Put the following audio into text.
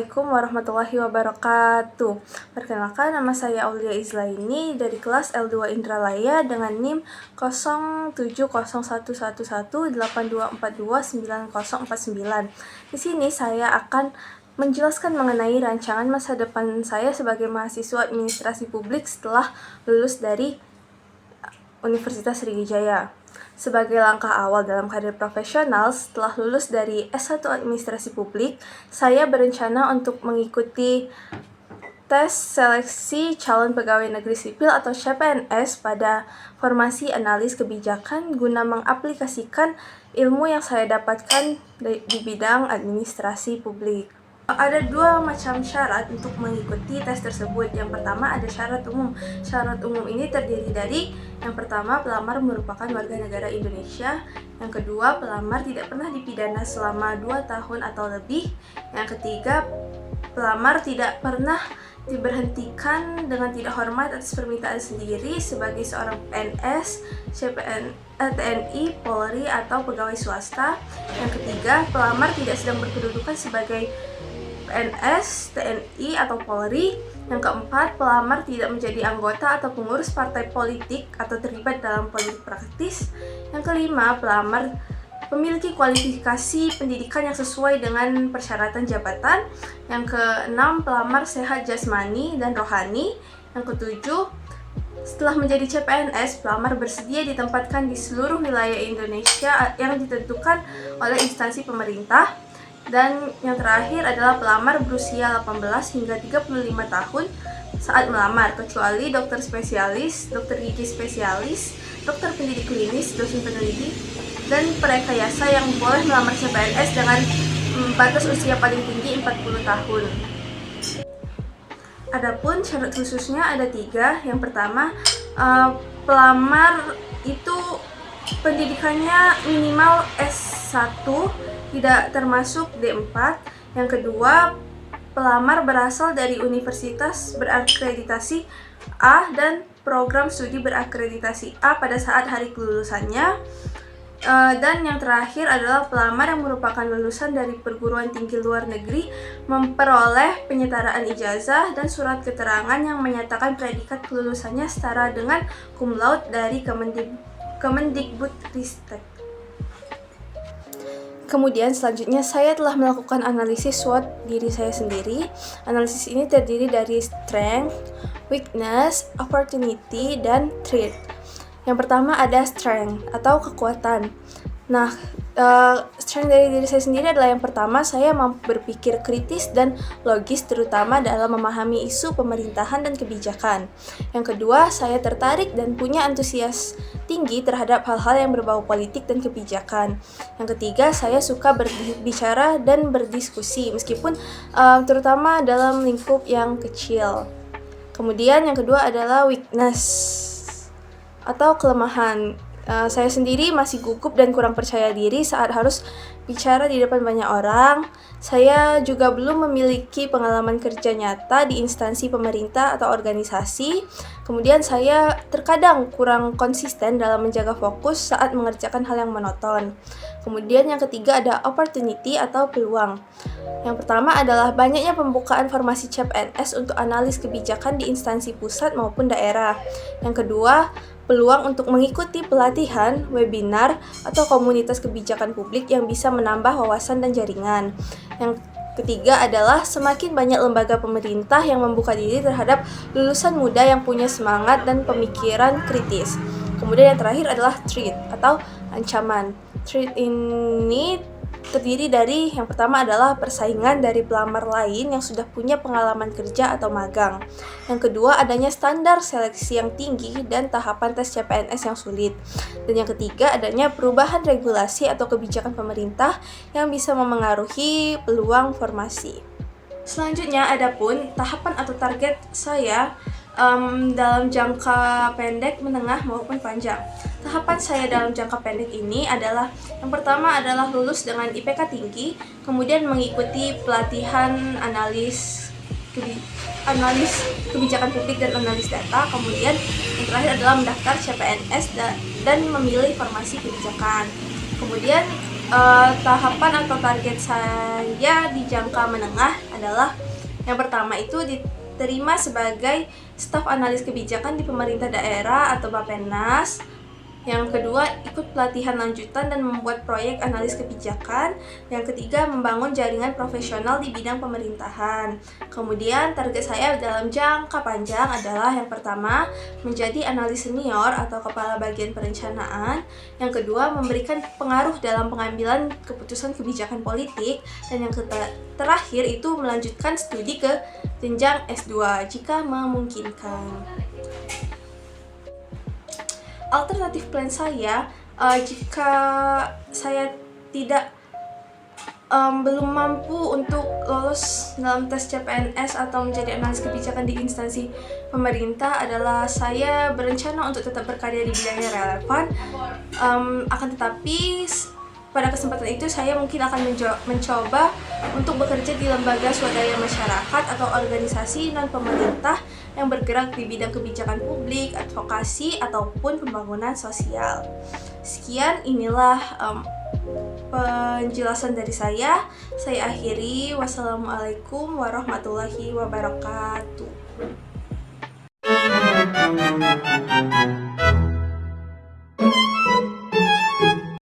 Assalamualaikum warahmatullahi wabarakatuh. Perkenalkan, nama saya Aulia Izlaini dari kelas L2 Indralaya dengan NIM 07011182429049. Di sini saya akan menjelaskan mengenai rancangan masa depan saya sebagai mahasiswa administrasi publik setelah lulus dari Universitas Sriwijaya. Sebagai langkah awal dalam karir profesional setelah lulus dari S1 Administrasi Publik, saya berencana untuk mengikuti tes seleksi calon pegawai negeri sipil atau CPNS pada formasi analis kebijakan guna mengaplikasikan ilmu yang saya dapatkan di bidang administrasi publik. Ada dua macam syarat untuk mengikuti tes tersebut. Yang pertama ada syarat umum. Syarat umum ini terdiri dari yang pertama, pelamar merupakan warga negara Indonesia. Yang kedua, pelamar tidak pernah dipidana selama 2 tahun atau lebih. Yang ketiga, pelamar tidak pernah diberhentikan dengan tidak hormat atas permintaan sendiri sebagai seorang PNS, TNI, Polri, atau pegawai swasta. Yang ketiga, pelamar tidak sedang berkedudukan sebagai PNS, TNI, atau Polri. Yang keempat, pelamar tidak menjadi anggota atau pengurus partai politik atau terlibat dalam politik praktis. Yang kelima, pelamar memiliki kualifikasi pendidikan yang sesuai dengan persyaratan jabatan. Yang keenam, pelamar sehat jasmani dan rohani. Yang ketujuh, setelah menjadi CPNS, pelamar bersedia ditempatkan di seluruh wilayah Indonesia yang ditentukan oleh instansi pemerintah. Dan yang terakhir adalah pelamar berusia 18 hingga 35 tahun saat melamar, kecuali dokter spesialis, dokter gigi spesialis, dokter pendidik klinis, dosen peneliti, dan perekayasa yang boleh melamar CPNS dengan batas usia paling tinggi 40 tahun. Adapun syarat khususnya ada 3. Yang pertama, pelamar itu pendidikannya minimal S1, tidak termasuk D4. Yang kedua, pelamar berasal dari universitas berakreditasi A dan program studi berakreditasi A pada saat hari kelulusannya. Dan yang terakhir adalah pelamar yang merupakan lulusan dari perguruan tinggi luar negeri memperoleh penyetaraan ijazah dan surat keterangan yang menyatakan predikat kelulusannya setara dengan cum laude dari Kemendikbudristek. Kemudian selanjutnya saya telah melakukan analisis SWOT diri saya sendiri. Analisis ini terdiri dari strength, weakness, opportunity, dan threat. Yang pertama ada strength atau kekuatan. Nah, strength dari diri saya sendiri adalah yang pertama, saya mampu berpikir kritis dan logis terutama dalam memahami isu pemerintahan dan kebijakan. Yang kedua, saya tertarik dan punya antusias tinggi terhadap hal-hal yang berbau politik dan kebijakan. Yang ketiga, saya suka berbicara dan berdiskusi meskipun terutama dalam lingkup yang kecil. Kemudian yang kedua adalah weakness atau kelemahan. Saya sendiri masih gugup dan kurang percaya diri saat harus bicara di depan banyak orang. Saya juga belum memiliki pengalaman kerja nyata di instansi pemerintah atau organisasi. Kemudian saya terkadang kurang konsisten dalam menjaga fokus saat mengerjakan hal yang monoton. Kemudian yang ketiga ada opportunity atau peluang. Yang pertama adalah banyaknya pembukaan formasi CPNS untuk analis kebijakan di instansi pusat maupun daerah. Yang kedua, peluang untuk mengikuti pelatihan, webinar, atau komunitas kebijakan publik yang bisa menambah wawasan dan jaringan. Yang ketiga adalah semakin banyak lembaga pemerintah yang membuka diri terhadap lulusan muda yang punya semangat dan pemikiran kritis. Kemudian yang terakhir adalah threat atau ancaman. Threat ini terdiri dari yang pertama adalah persaingan dari pelamar lain yang sudah punya pengalaman kerja atau magang. Yang kedua adanya standar seleksi yang tinggi dan tahapan tes CPNS yang sulit. Dan yang ketiga adanya perubahan regulasi atau kebijakan pemerintah yang bisa memengaruhi peluang formasi. Selanjutnya adapun tahapan atau target saya dalam jangka pendek, menengah maupun panjang. Tahapan saya dalam jangka pendek ini adalah yang pertama adalah lulus dengan IPK tinggi, kemudian mengikuti pelatihan analis kebijakan publik dan analis data, kemudian yang terakhir adalah mendaftar CPNS dan memilih formasi kebijakan. Kemudian tahapan atau target saya di jangka menengah adalah yang pertama itu diterima sebagai staf analis kebijakan di pemerintah daerah atau Bappenas. Yang kedua, ikut pelatihan lanjutan dan membuat proyek analis kebijakan. Yang ketiga, membangun jaringan profesional di bidang pemerintahan. Kemudian, target saya dalam jangka panjang adalah yang pertama, menjadi analis senior atau kepala bagian perencanaan. Yang kedua, memberikan pengaruh dalam pengambilan keputusan kebijakan politik. Dan yang terakhir itu melanjutkan studi ke jenjang S2 jika memungkinkan. Alternatif plan saya, jika saya tidak belum mampu untuk lolos dalam tes CPNS atau menjadi analis kebijakan di instansi pemerintah, adalah saya berencana untuk tetap berkarya di bidang yang relevan. Akan tetapi pada kesempatan itu saya mungkin akan mencoba untuk bekerja di lembaga swadaya masyarakat atau organisasi non-pemerintah yang bergerak di bidang kebijakan publik, advokasi, ataupun pembangunan sosial. Sekian, inilah penjelasan dari saya. Saya akhiri. Wassalamualaikum warahmatullahi wabarakatuh.